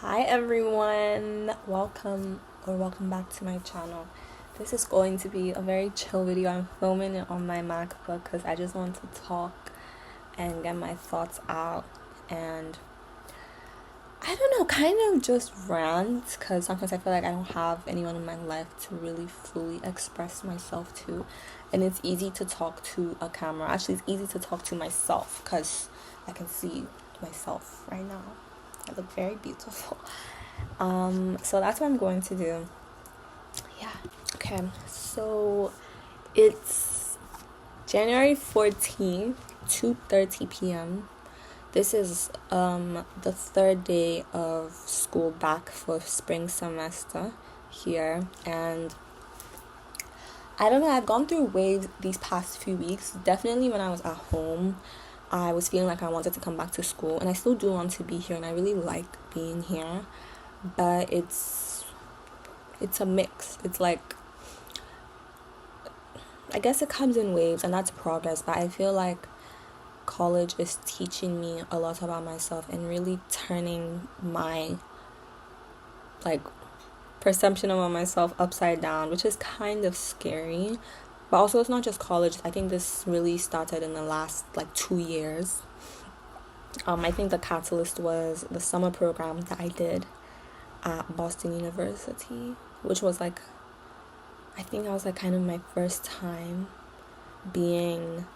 Hi everyone, welcome back to my channel. This is going to be a very chill video. I'm filming it on my MacBook because I just want to talk and get my thoughts out and I don't know, kind of just rant because sometimes I feel like I don't have anyone in my life to really fully express myself to, and it's easy to talk to a camera. Actually, it's easy to talk to myself because I can see myself right now. I look very beautiful. So that's what I'm going to do. Yeah. Okay. So it's January 14th, 2:30 p.m. This is the third day of school back for spring semester here, and I don't know, I've gone through waves these past few weeks. Definitely when I was at home, I was feeling like I wanted to come back to school, and I still do want to be here, and I really like being here, but it's a mix. It's like, I guess it comes in waves, and that's progress, but I feel like college is teaching me a lot about myself and really turning my like perception of myself upside down, which is kind of scary. But also, it's not just college. I think this really started in the last 2 years. I think the catalyst was the summer program that I did at Boston University, which was I think that was kind of my first time being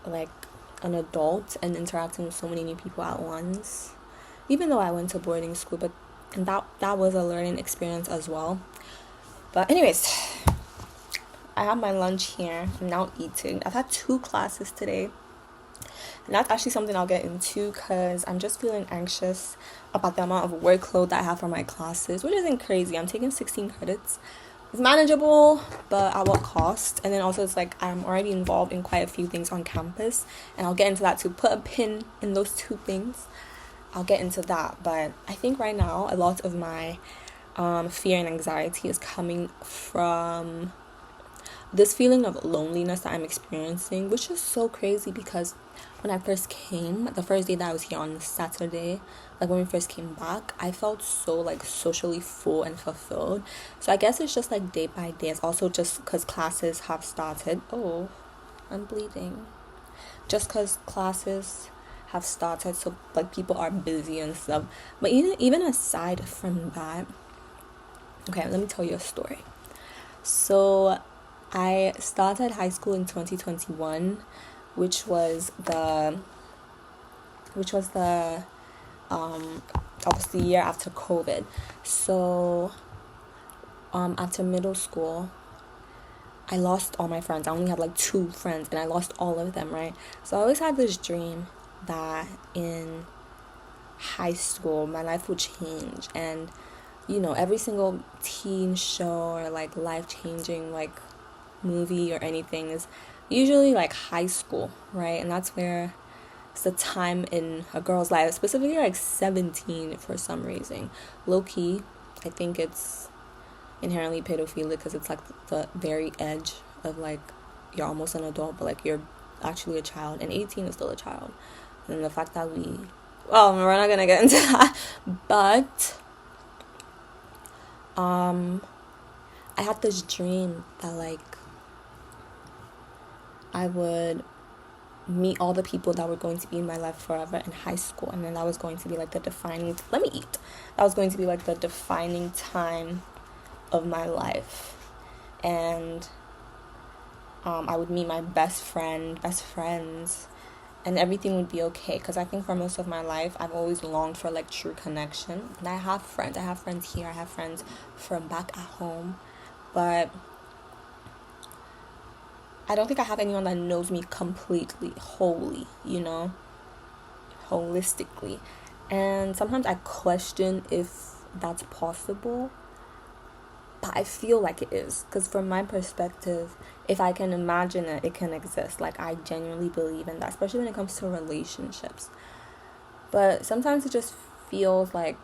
an adult and interacting with so many new people at once. Even though I went to boarding school, and that was a learning experience as well. But anyways, I have my lunch here. I'm now eating. I've had 2 classes today. And that's actually something I'll get into because I'm just feeling anxious about the amount of workload that I have for my classes, which isn't crazy. I'm taking 16 credits. It's manageable, but at what cost? And then also it's I'm already involved in quite a few things on campus, and I'll get into that to put a pin in those 2 things. I'll get into that, but I think right now a lot of my fear and anxiety is coming from this feeling of loneliness that I'm experiencing, which is so crazy because when I first came, the first day that I was here on Saturday, when we first came back, I felt so socially full and fulfilled. So I guess it's just day by day. It's also just because classes have started. Oh, I'm bleeding. Just because classes have started, so people are busy and stuff. But even aside from that, okay, let me tell you a story. So I started high school in 2021, which was the obviously year after COVID. So after middle school, I lost all my friends. I only had 2 friends, and I lost all of them, right? So I always had this dream that in high school my life would change, and every single teen show or life-changing movie or anything is usually high school, right? And that's where it's the time in a girl's life, specifically 17 for some reason. Low-key, I think it's inherently pedophilic because it's the very edge of you're almost an adult, but you're actually a child, and 18 is still a child. And the fact that we're not gonna get into that, but I had this dream that I would meet all the people that were going to be in my life forever in high school, and then that was going to be the defining that was going to be the defining time of my life. And I would meet my best friends, and everything would be okay, because I think for most of my life I've always longed for true connection. And I have friends here, I have friends from back at home, but I don't think I have anyone that knows me completely, wholly, holistically. And sometimes I question if that's possible, but I feel like it is, because from my perspective, if I can imagine it, it can exist. I genuinely believe in that, especially when it comes to relationships. But sometimes it just feels and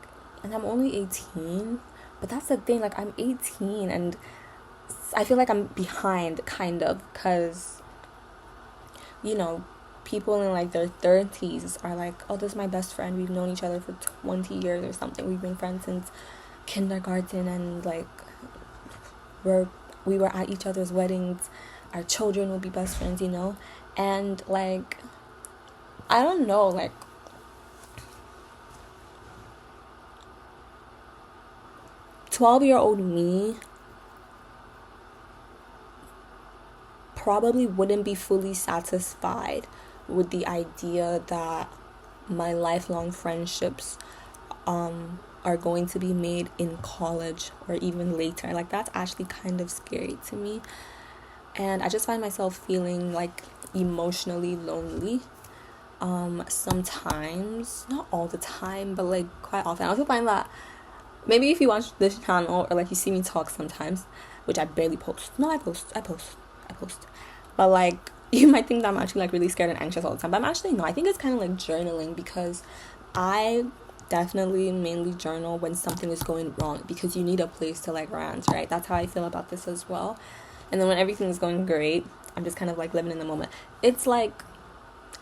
I'm only 18, but that's the thing, I'm 18, and I feel I'm behind, kind of, because people in like their 30s are like, oh, this is my best friend, we've known each other for 20 years or something, we've been friends since kindergarten, and like we were at each other's weddings, our children will be best friends, you know. And like, I don't know, like, "12-year-old me probably wouldn't be fully satisfied with the idea that my lifelong friendships are going to be made in college or even later." Like, that's actually kind of scary to me. And I just find myself feeling like emotionally lonely. Sometimes, not all the time, but like quite often. I also find that maybe if you watch this channel or like you see me talk sometimes, which I barely post. No, I post. But like, you might think that I'm actually like really scared and anxious all the time, but I'm actually not. I think it's kind of like journaling, because I definitely mainly journal when something is going wrong, because you need a place to like rant, right? That's how I feel about this as well. And then when everything is going great, I'm just kind of like living in the moment. It's like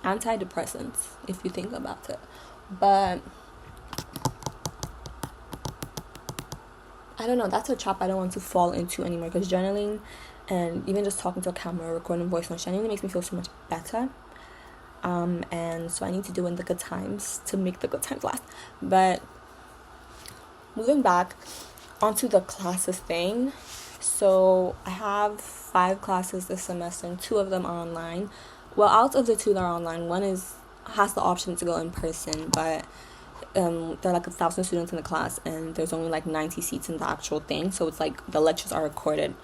antidepressants, if you think about it. But I don't know, that's a trap I don't want to fall into anymore, because journaling and even just talking to a camera, recording voice notes, genuinely makes me feel so much better. And so I need to do in the good times to make the good times last. But moving back onto the classes thing. So I have 5 classes this semester, and 2 of them are online. Well, out of the 2 that are online, one has the option to go in person, but there are like 1,000 students in the class, and there's only like 90 seats in the actual thing. So it's like the lectures are recorded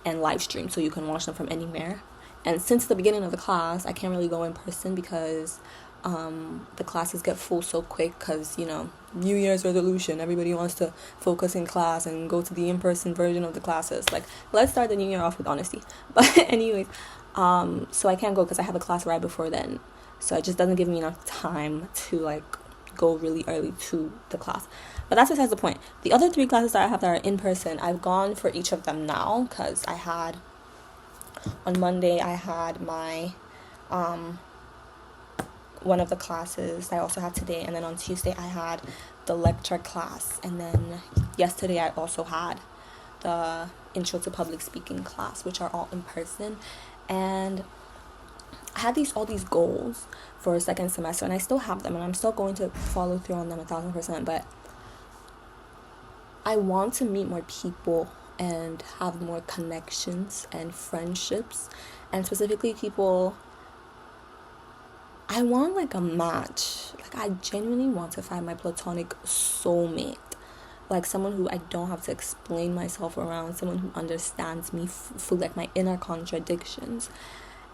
and live streamed, so you can watch them from anywhere. And since the beginning of the class, I can't really go in person because the classes get full so quick, because, you know, New Year's resolution, everybody wants to focus in class and go to the in-person version of the classes. Like, let's start the new year off with honesty. But anyways, so I can't go because I have a class right before then, so it just doesn't give me enough time to like go really early to the class. But that's besides the point. The other 3 classes that I have that are in person, I've gone for each of them now, because on Monday I had my one of the classes I also had today, and then on Tuesday I had the lecture class, and then yesterday I also had the intro to public speaking class, which are all in person. And I had all these goals for a second semester, and I still have them, and I'm still going to follow through on them 1,000%, but I want to meet more people and have more connections and friendships, and specifically people. I want like a match. Like, I genuinely want to find my platonic soulmate, like someone who I don't have to explain myself around, someone who understands me for like my inner contradictions.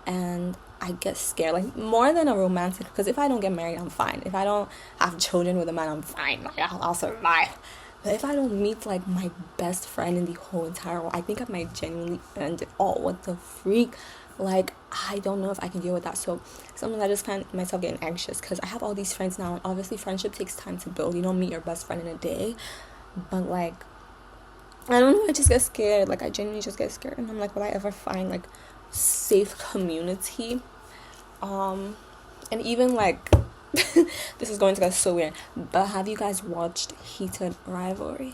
And I get scared, like, more than a romantic, because if I don't get married, I'm fine. If I don't have children with a man, I'm fine. Like, I'll survive. But if I don't meet like my best friend in the whole entire world, I think I might genuinely end it all. What the freak? Like, I don't know if I can deal with that. So sometimes I just find myself getting anxious, because I have all these friends now, and obviously friendship takes time to build. You don't meet your best friend in a day. But like, I don't know, I just get scared. Like, I genuinely just get scared, and I'm like, will I ever find like safe community? And even like this is going to get so weird, but have you guys watched Heated Rivalry?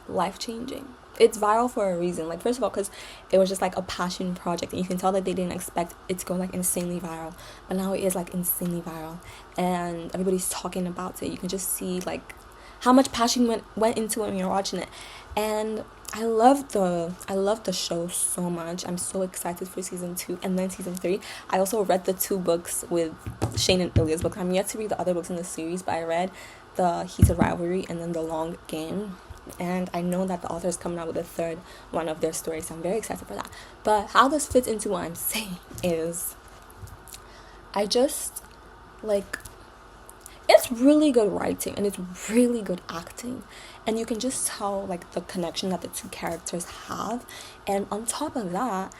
Life-changing. It's viral for a reason. Like, first of all, because it was just like a passion project, and you can tell that they didn't expect it to go like insanely viral, but now it is like insanely viral, and everybody's talking about it. You can just see like how much passion went into it when you're watching it. And I love the show so much. I'm so excited for season 2 and then season 3. I also read the 2 books with Shane and Ilya's book. I'm yet to read the other books in the series, but I read the Heated Rivalry and then the Long Game. And I know that the author is coming out with a 3rd one of their stories, so I'm very excited for that. But how this fits into what I'm saying is, I just like, it's really good writing and it's really good acting, and you can just tell like the connection that the 2 characters have. And on top of that,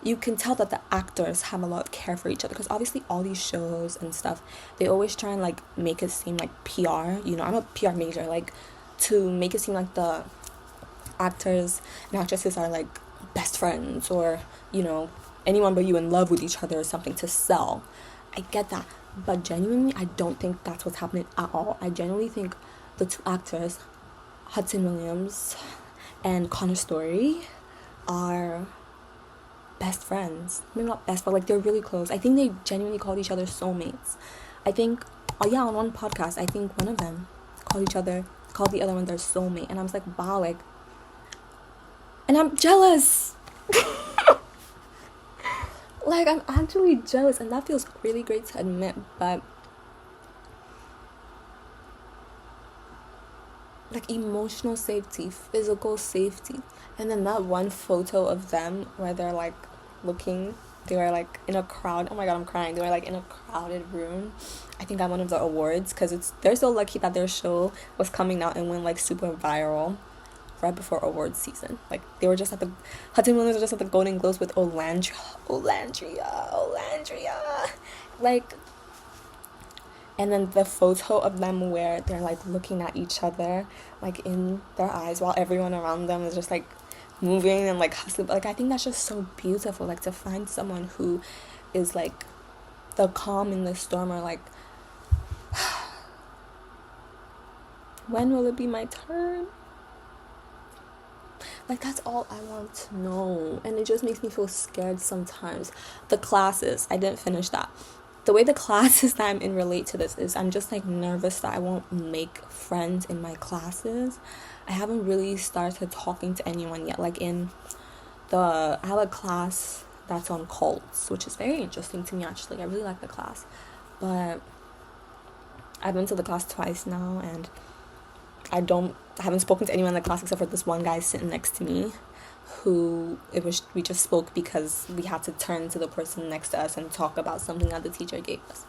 you can tell that the actors have a lot of care for each other, because obviously all these shows and stuff, they always try and like make it seem like PR, you know, I'm a PR major, like to make it seem like the actors and actresses are like best friends, or, you know, anyone but you in love with each other or something to sell. I get that. But genuinely, I don't think that's what's happening at all. I genuinely think the two actors, Hudson Williams and Connor Story, are best friends. Maybe not best, but like they're really close. I think they genuinely called each other soulmates. I think, oh yeah, on one podcast, I think one of them called the other one their soulmate. And I was like, wow, like, and I'm jealous. Like, I'm actually jealous, and that feels really great to admit, but like emotional safety, physical safety. And then that one photo of them where they're like looking, they were like in a crowd. Oh my god, I'm crying. They were like in a crowded room. I think at one of the awards, because they're so lucky that their show was coming out and went like super viral right before awards season. Like, they were just at the Hudson Williams were just at the Golden Globes with Olandria. Like, and then the photo of them where they're like looking at each other like in their eyes while everyone around them is just like moving and like hustling. Like, I think that's just so beautiful, like to find someone who is like the calm in the storm, or like, when will it be my turn? Like, that's all I want to know. And it just makes me feel scared sometimes. The classes, I didn't finish that. The way the classes that I'm in relate to this is I'm just like nervous that I won't make friends in my classes. I haven't really started talking to anyone yet. Like, I have a class that's on cults, which is very interesting to me actually. I really like the class. But I've been to the class twice now, and I haven't spoken to anyone in the class except for this one guy sitting next to me, we just spoke because we had to turn to the person next to us and talk about something that the teacher gave us.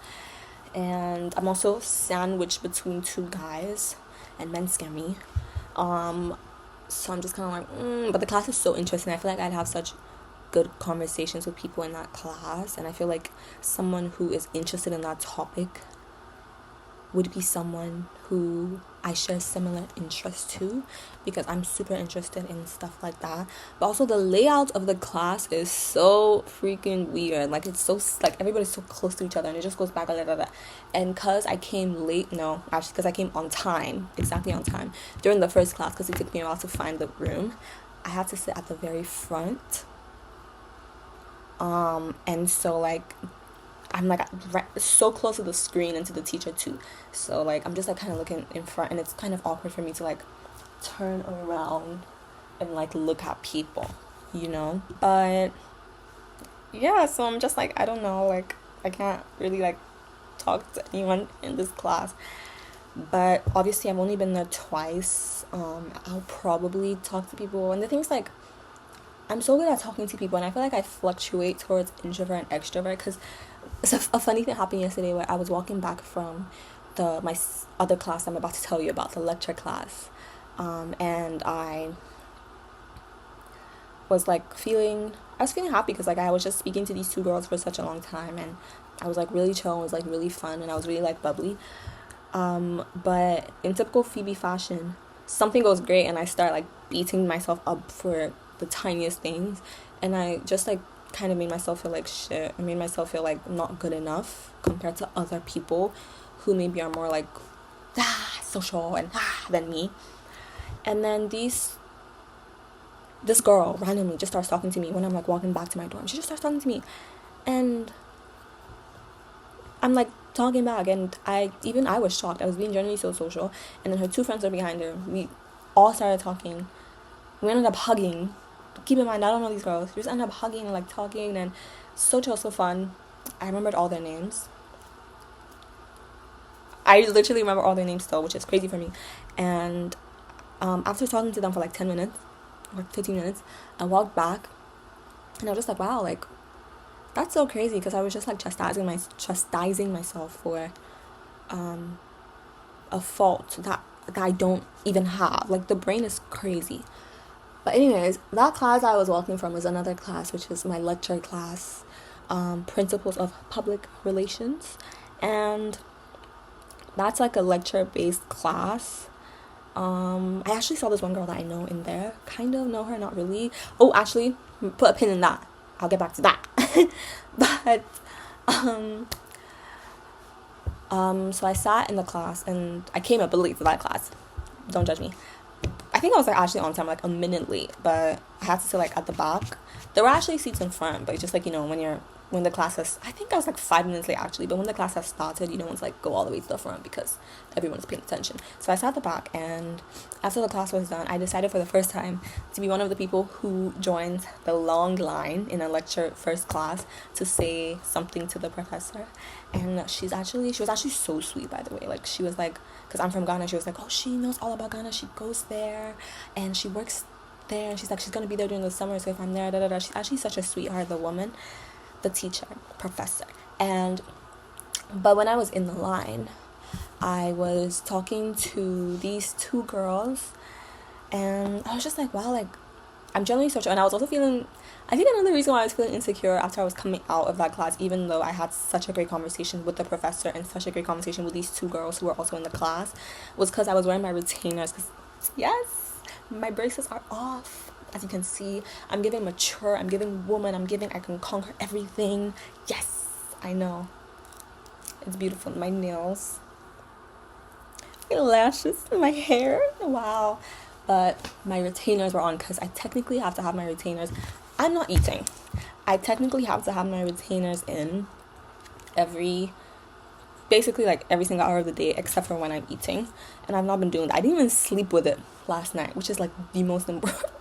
And I'm also sandwiched between two guys, and men scare me. So I'm just kind of like, but the class is so interesting. I feel like I'd have such good conversations with people in that class, and I feel like someone who is interested in that topic would be someone who I share similar interests to, because I'm super interested in stuff like that. But also the layout of the class is so freaking weird. Like, it's so, like, everybody's so close to each other, and it just goes back and because I came because I came on time, exactly on time, during the first class, because it took me a while to find the room, I had to sit at the very front. And so like I'm like so close to the screen and to the teacher too, so like I'm just like kind of looking in front, and it's kind of awkward for me to like turn around and like look at people, you know. But yeah, so I'm just like, I don't know, like I can't really like talk to anyone in this class. But obviously I've only been there twice. I'll probably talk to people, and the thing's like, I'm so good at talking to people, and I feel like I fluctuate towards introvert and extrovert, because a funny thing happened yesterday where I was walking back from my other class I'm about to tell you about, the lecture class, and I was feeling happy, because like I was just speaking to these two girls for such a long time, and I was like really chill, and it was like really fun, and I was really like bubbly. But in typical Phoebe fashion, something goes great and I start like beating myself up for the tiniest things, and I just like kind of made myself feel like shit. I made myself feel like not good enough compared to other people who maybe are more like social and than me. And then this girl randomly just starts talking to me when I'm like walking back to my dorm. She just starts talking to me, and I'm like talking back, and I was shocked. I was being generally so social, and then her two friends are behind her. We all started talking. We ended up hugging. Keep in mind, I don't know these girls. We just ended up hugging and like talking, and so chill, so fun. I remembered all their names. I literally remember all their names still, which is crazy for me. And after talking to them for like 10 minutes or 15 minutes, I walked back, and I was just like, wow, like that's so crazy, because I was just like chastising myself for a fault that I don't even have. Like, the brain is crazy. But anyways, that class I was walking from was another class, which is my lecture class, Principles of Public Relations. And that's like a lecture-based class. I actually saw this one girl that I know in there. Kind of know her, not really. Oh, actually, put a pin in that. I'll get back to that. But so I sat in the class, and I came up late for that class. Don't judge me. I think I was like actually on time, like a minute late, but I had to sit like at the back. There were actually seats in front, but just like, you know, when the class has, I think I was like 5 minutes late actually, but when the class has started, you don't want to like go all the way to the front because everyone's paying attention. So I sat at the back, and after the class was done, I decided for the first time to be one of the people who joined the long line in a lecture first class to say something to the professor. And she was actually so sweet, by the way. Like, she was like, because I'm from Ghana, she was like, oh, she knows all about Ghana, she goes there and she works there, and she's like, she's gonna be there during the summer, so if I'm there, she's actually such a sweetheart, the woman, the teacher, professor. But when I was in the line, I was talking to these two girls, and I was just like, wow, like, I'm generally such, and I was also feeling, I think another reason why I was feeling insecure after I was coming out of that class, even though I had such a great conversation with the professor and such a great conversation with these two girls who were also in the class, was because I was wearing my retainers, because yes, my braces are off. As you can see, I'm giving mature, I'm giving woman, I'm giving I can conquer everything. Yes, I know. It's beautiful. My nails, my lashes, my hair. Wow. But my retainers were on because I technically have to have my retainers. I'm not eating. I technically have to have my retainers in basically like every single hour of the day except for when I'm eating. And I've not been doing that. I didn't even sleep with it last night, which is like the most important.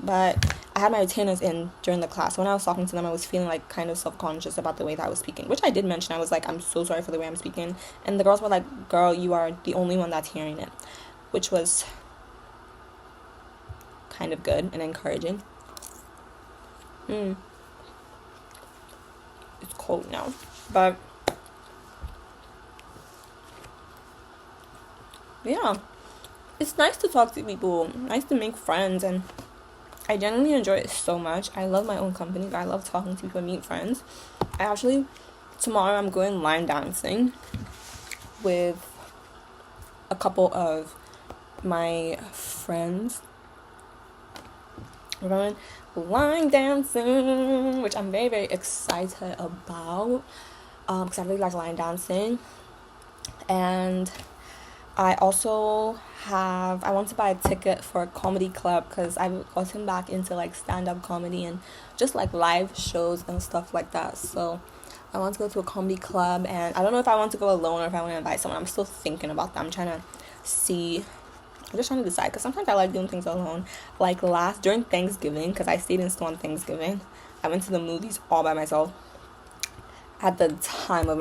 But I had my retainers in during the class. When I was talking to them, I was feeling like kind of self-conscious about the way that I was speaking, which I did mention. I was like, I'm so sorry for the way I'm speaking. And the girls were like, girl, you are the only one that's hearing it, which was kind of good and encouraging. It's cold now, but yeah, it's nice to talk to people, nice to make friends, and I genuinely enjoy it so much. I love my own company. I love talking to people and meet friends. Tomorrow I'm going line dancing with a couple of my friends. We're going line dancing, which I'm very, very excited about, because I really like line dancing. And I also I want to buy a ticket for a comedy club, because I've gotten back into like stand-up comedy and just like live shows and stuff like that. So I want to go to a comedy club, and I don't know if I want to go alone or if I want to invite someone. I'm still thinking about that. I'm just trying to decide, because sometimes I like doing things alone. Like during Thanksgiving, because I stayed in store on Thanksgiving, I went to the movies all by myself. At the time of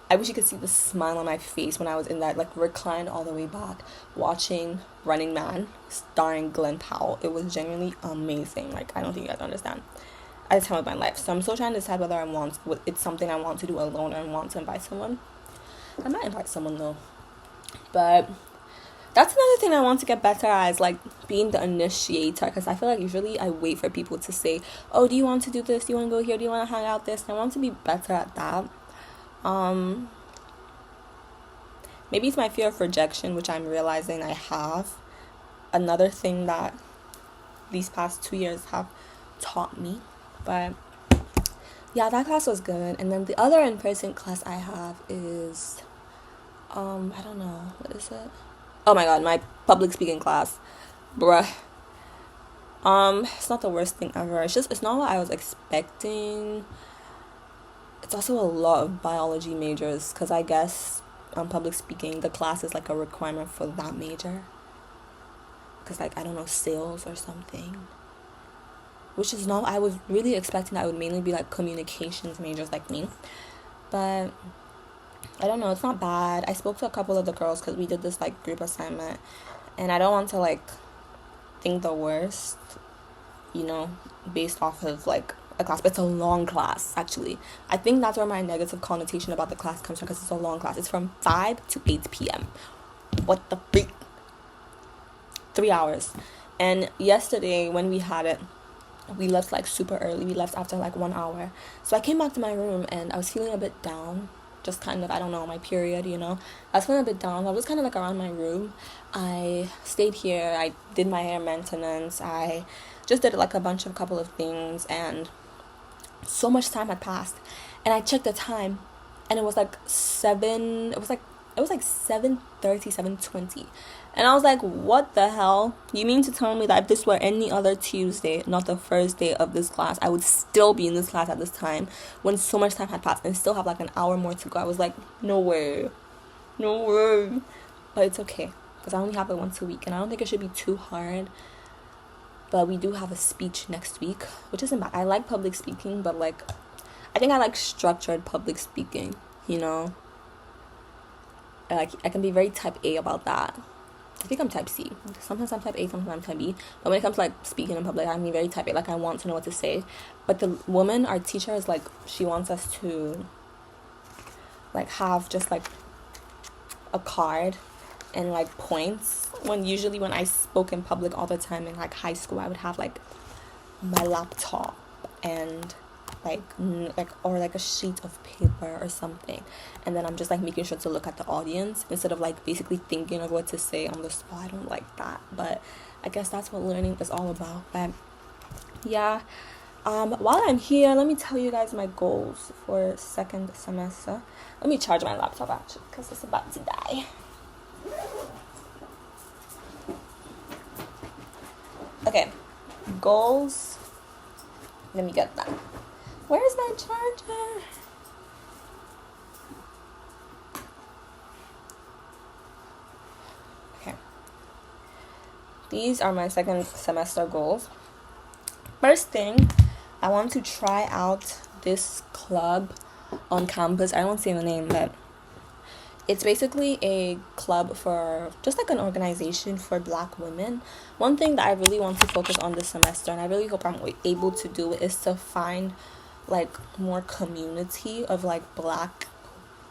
I wish you could see the smile on my face when I was in that, like, reclined all the way back, watching Running Man, starring Glenn Powell. It was genuinely amazing. Like, I don't think you guys understand. At the time of my life. So I'm still trying to decide whether it's something I want to do alone or I want to invite someone. I might invite someone though. But that's another thing I want to get better at, is like being the initiator, because I feel like usually I wait for people to say, oh, do you want to do this? Do you want to go here? Do you want to hang out this? And I want to be better at that. Maybe it's my fear of rejection, which I'm realizing I have. Another thing that these past 2 years have taught me. But yeah, that class was good. And then the other in-person class I have is I don't know, what is it? Oh my god, my public speaking class. Bruh. It's not the worst thing ever. It's not what I was expecting. It's also a lot of biology majors, because I guess public speaking, the class is like a requirement for that major. Because like, I don't know, sales or something. Which is not, I was really expecting that it would mainly be like communications majors like me. But I don't know, it's not bad. I spoke to a couple of the girls because we did this like group assignment, and I don't want to like think the worst, based off of like a class, but it's a long class. Actually, I think that's where my negative connotation about the class comes from, because it's a long class. It's from 5 to 8 p.m. What the freak? 3 hours. And yesterday when we had it, we left like super early. We left after like 1 hour. So I came back to my room and I was feeling a bit down. Just kind of, I don't know, my period, I was feeling a bit down. I was kind of like around my room. I stayed here. I did my hair maintenance. I just did like a couple of things, and so much time had passed, and I checked the time, and it was like 7:30, 7:20, and I was like, what the hell? You mean to tell me that if this were any other Tuesday, not the first day of this class, I would still be in this class at this time when so much time had passed and still have like an hour more to go? I was like, no way, no way. But it's okay, because I only have it once a week, and I don't think it should be too hard. But we do have a speech next week, which isn't bad. I like public speaking, but like, I think I like structured public speaking, you know? I can be very type A about that. I think I'm type C. Sometimes I'm type A, sometimes I'm type B. But when it comes to like speaking in public, I'm very type A. Like, I want to know what to say. But the woman, our teacher, is like, she wants us to like have just like a card and like points. Usually when I spoke in public all the time in like high school, I would have like my laptop and or like a sheet of paper or something, and then I'm just like making sure to look at the audience instead of like basically thinking of what to say on the spot. I don't like that, but I guess that's what learning is all about. But yeah, while I'm here, let me tell you guys my goals for second semester. Let me charge my laptop actually, because it's about to die. Okay, goals. Let me get that. Where's my charger? Okay. These are my second semester goals. First thing, I want to try out this club on campus. I won't say the name, but it's basically a club for just like an organization for Black women. One thing that I really want to focus on this semester, and I really hope I'm able to do it, is to find like more community of like Black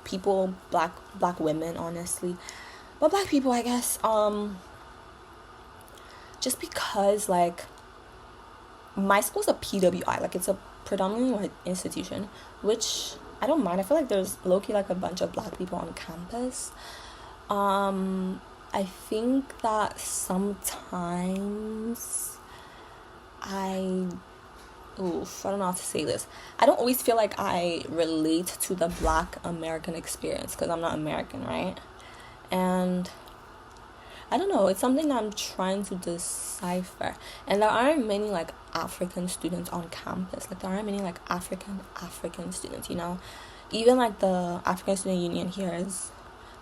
people, black women, honestly, but Black people, I guess. Just because like my school's a PWI, like it's a predominantly white institution, which I don't mind. I feel like there's low-key like a bunch of Black people on campus. I think that sometimes I don't know how to say this. I don't always feel like I relate to the Black American experience because I'm not American, right? And I don't know, it's something that I'm trying to decipher. And there aren't many like African students on campus. Like there aren't many like African students, you know. Even like the African Student Union here is,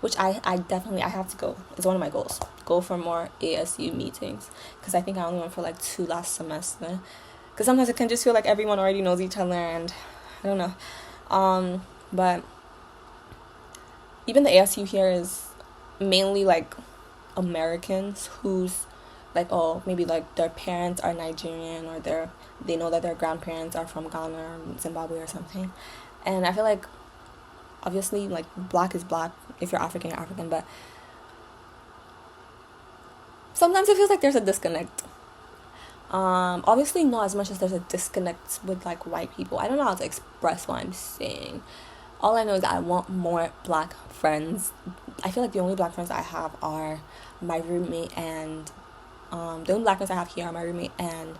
which I definitely, I have to go. It's one of my goals. Go for more ASU meetings, because I think I only went for like 2 last semester. Because sometimes it can just feel like everyone already knows each other, and I don't know. But even the ASU here is mainly like Americans who's like, oh, maybe like their parents are Nigerian, or they know that their grandparents are from Ghana or Zimbabwe or something. And I feel like obviously like Black is Black, if you're African, you're African, but sometimes it feels like there's a disconnect. Obviously not as much as there's a disconnect with like white people. I don't know how to express what I'm saying. All I know is that I want more Black friends. I feel like the only Black friends I have are my roommate, and the only Black friends I have here are my roommate and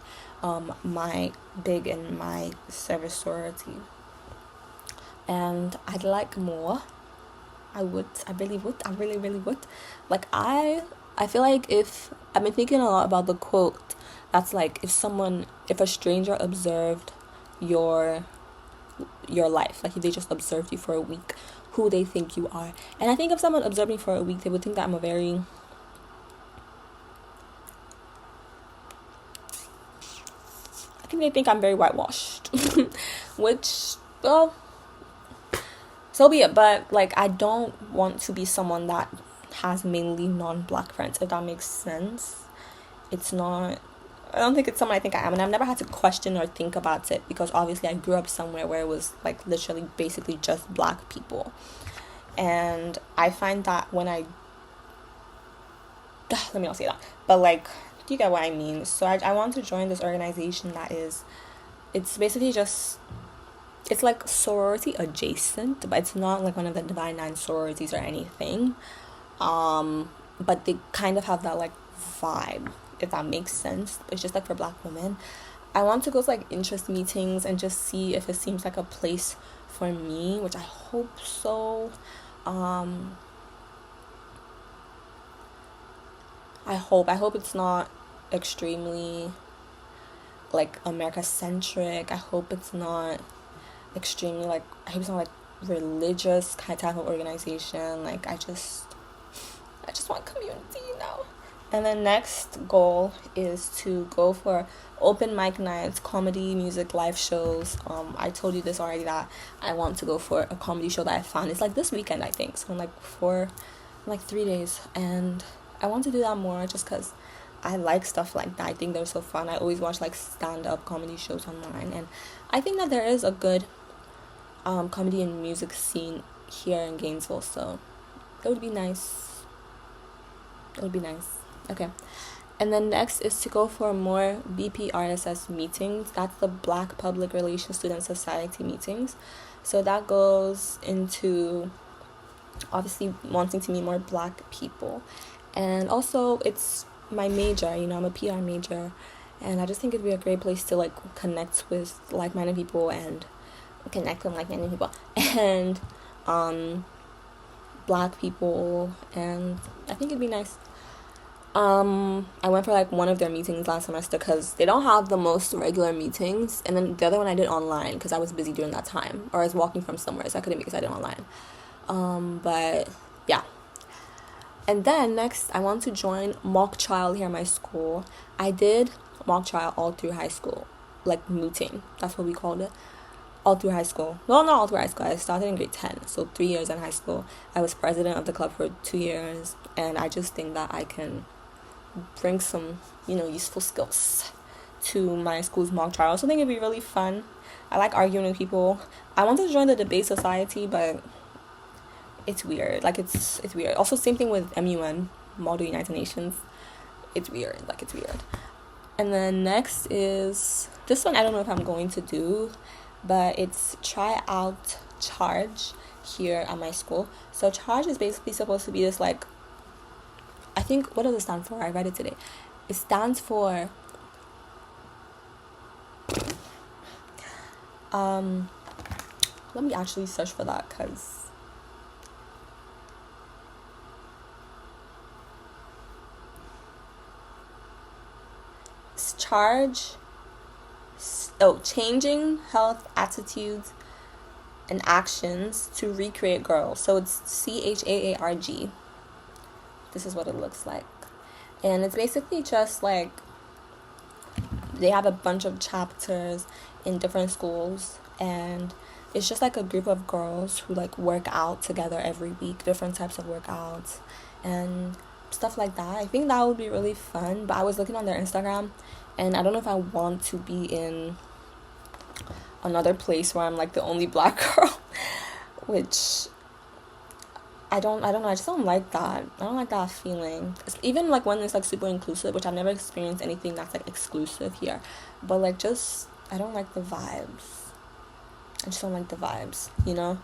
my big and my service sorority. And I'd like more. I really would. Like I feel like if I've been thinking a lot about the quote that's like, if a stranger observed your life, like if they just observed you for a week, who they think you are. And I think if someone observed me for a week, they would think that they think I'm very whitewashed. Which, well, so be it. But like, I don't want to be someone that has mainly non-Black friends, if that makes sense. I don't think it's someone I think I am, and I've never had to question or think about it, because obviously I grew up somewhere where it was like literally basically just Black people. And I find that when let me not say that, but like, do you get what I mean? So I want to join this organization it's basically just, it's like sorority adjacent, but it's not like one of the Divine Nine sororities or anything. But they kind of have that like vibe, if that makes sense. It's just like for Black women. I want to go to like interest meetings and just see if it seems like a place for me, which I hope so. I hope it's not extremely like America centric. I hope it's not extremely like, I hope it's not like religious kind of type of organization. Like I just want community, you know. And then next goal is to go for open mic nights, comedy, music, live shows. I told you this already, that I want to go for a comedy show that I found. It's like this weekend, I think. So in like 3 days. And I want to do that more just because I like stuff like that. I think they're so fun. I always watch like stand-up comedy shows online. And I think that there is a good comedy and music scene here in Gainesville. So it would be nice. Okay. And then next is to go for more BPRSS meetings. That's the Black Public Relations Student Society meetings. So that goes into obviously wanting to meet more Black people. And also it's my major, you know, I'm a PR major. And I just think it'd be a great place to like connect with like-minded people and and Black people. And I think it'd be nice. I went for like one of their meetings last semester because they don't have the most regular meetings, and then the other one I did online because I was busy during that time, or I was walking from somewhere, so I couldn't because I did online. But yeah. And then next I want to join mock trial here at my school. I did mock trial all through high school, like mooting, that's what we called it, all through high school. Well, not all through high school, I started in grade 10, so 3 years in high school. I was president of the club for 2 years, and I just think that I can bring some, you know, useful skills to my school's mock trial. So I think it'd be really fun. I like arguing with people. I wanted to join the debate society, but it's weird. Like it's weird. Also, same thing with MUN, Model United Nations. It's weird. And then next is this one. I don't know if I'm going to do, but it's try out charge here at my school. So charge is basically supposed to be this like, I think, what does it stand for? I read it today. It stands for let me actually search for that, because changing health attitudes and actions to recreate girls. So it's CHAARG. This is what it looks like. And it's basically just like they have a bunch of chapters in different schools, and it's just like a group of girls who like work out together every week, different types of workouts and stuff like that. I think that would be really fun. But I was looking on their Instagram, and I don't know if I want to be in another place where I'm like the only Black girl, which I don't know, I just don't like that. I don't like that feeling. Even like when it's like super inclusive, which I've never experienced anything that's like exclusive here. But like just, I don't like the vibes. I just don't like the vibes, you know?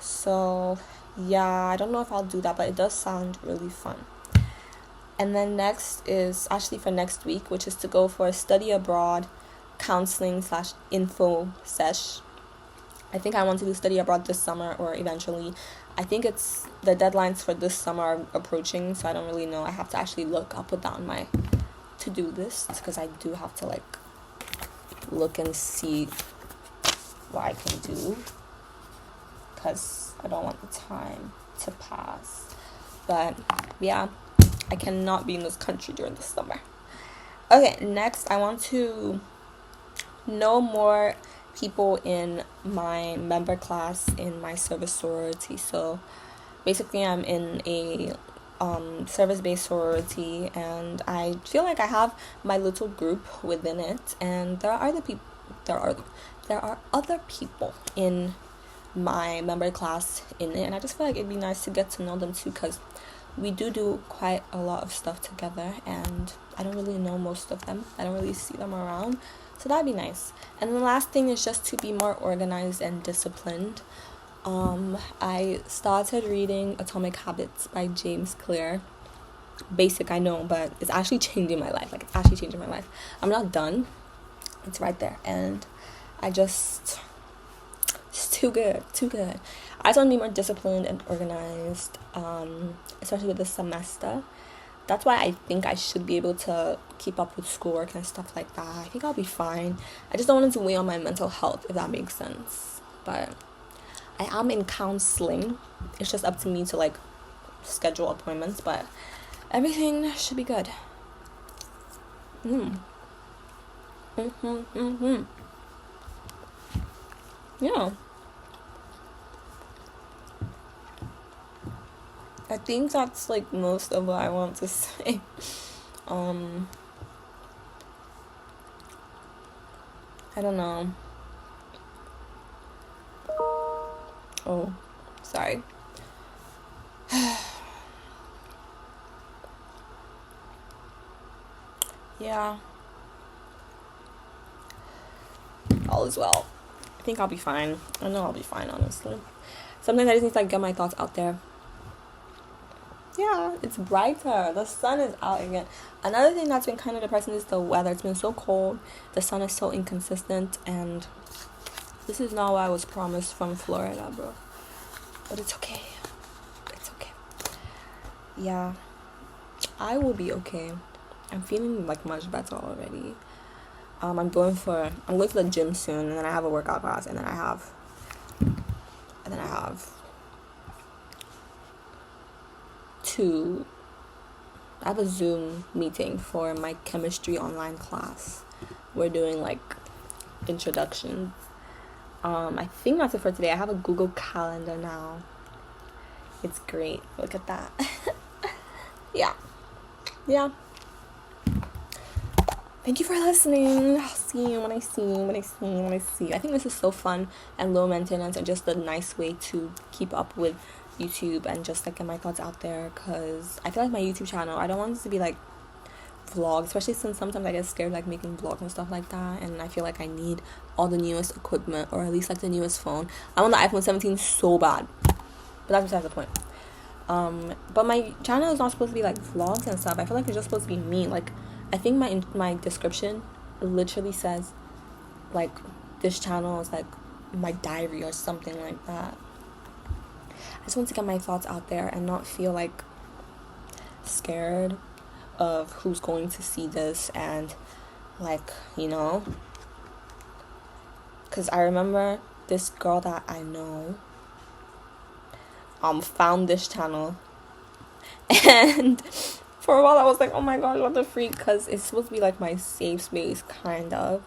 So yeah, I don't know if I'll do that, but it does sound really fun. And then next is actually for next week, which is to go for a study abroad counseling / info sesh. I think I want to do study abroad this summer, or eventually. I think it's the deadlines for this summer are approaching, so I don't really know. I have to actually look. I'll put that on my to-do list, because I do have to like look and see what I can do, because I don't want the time to pass. But yeah, I cannot be in this country during the summer. Okay, next I want to know more people in my member class in my service sorority. So basically I'm in a service-based sorority, and I feel like I have my little group within it, and there are other people in my member class in it, and I just feel like it'd be nice to get to know them too, because we do quite a lot of stuff together, and I don't really know most of them. I don't really see them around. So that'd be nice. And the last thing is just to be more organized and disciplined. I started reading Atomic Habits by James Clear. basic, I know, but it's actually changing my life. Like, it's actually changing my life. I'm not done. It's right there. And I just, it's too good. I just want to be more disciplined and organized, especially with this semester. That's why I think I should be able to keep up with schoolwork and stuff like that. I think I'll be fine. I just don't want it to weigh on my mental health, if that makes sense. But I am in counseling. It's just up to me to, like, schedule appointments, but everything should be good. Yeah. I think that's, like, most of what I want to say. I don't know. Oh, sorry. Yeah. All is well. I think I'll be fine. I know I'll be fine, honestly. Sometimes I just need to, like, get my thoughts out there. Yeah, it's brighter. The sun is out again. Another thing that's been kind of depressing is the weather. It's been so cold. The sun is so inconsistent, and this is not what I was promised from Florida, bro. But it's okay. It's okay. Yeah, I will be okay. I'm feeling, like, much better already. I'm going to the gym soon, and then I have a workout class, and then I have a Zoom meeting for my chemistry online class. We're doing, like, introductions. I think that's it for today. I have a Google Calendar now. It's great. Look at that. Yeah. Thank you for listening. I'll see you when I see. I think this is so fun and low maintenance and just a nice way to keep up with YouTube and just, like, get my thoughts out there, because I feel like my YouTube channel, I don't want it to be like vlogs, especially since sometimes I get scared, like, making vlogs and stuff like that, and I feel like I need all the newest equipment, or at least, like, the newest phone. I want the iPhone 17 so bad, but that's besides the point. But my channel is not supposed to be like vlogs and stuff. I feel like it's just supposed to be me. Like, I think my description literally says, like, this channel is like my diary or something like that. I just want to get my thoughts out there and not feel, like, scared of who's going to see this, and, like, you know, because I remember this girl that I know found this channel, and for a while I was like, oh my gosh, what the freak, because it's supposed to be like my safe space, kind of,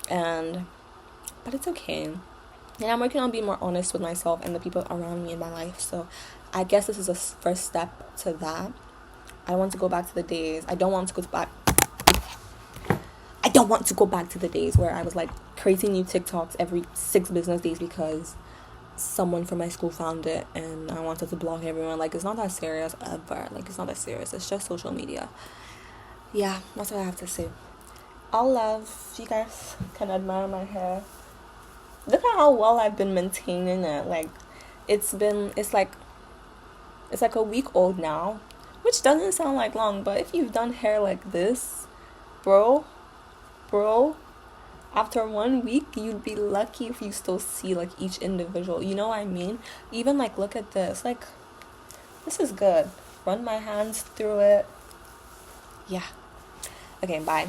but it's okay, and I'm working on being more honest with myself and the people around me in my life. So I guess this is a first step to that. I don't want to go back to the days where I was, like, creating new TikToks every 6 business days because someone from my school found it and I wanted to block everyone. Like, it's not that serious ever. Like, it's not that serious. It's just social media. Yeah, that's what I have to say. All love. You guys can admire my hair. Look at how well I've been maintaining it. Like, it's like a week old now, which doesn't sound like long, but if you've done hair like this, bro, after 1 week, you'd be lucky if you still see, like, each individual. You know what I mean? Even, like, look at this. Like, this is good. Run my hands through it. Yeah. Okay, bye.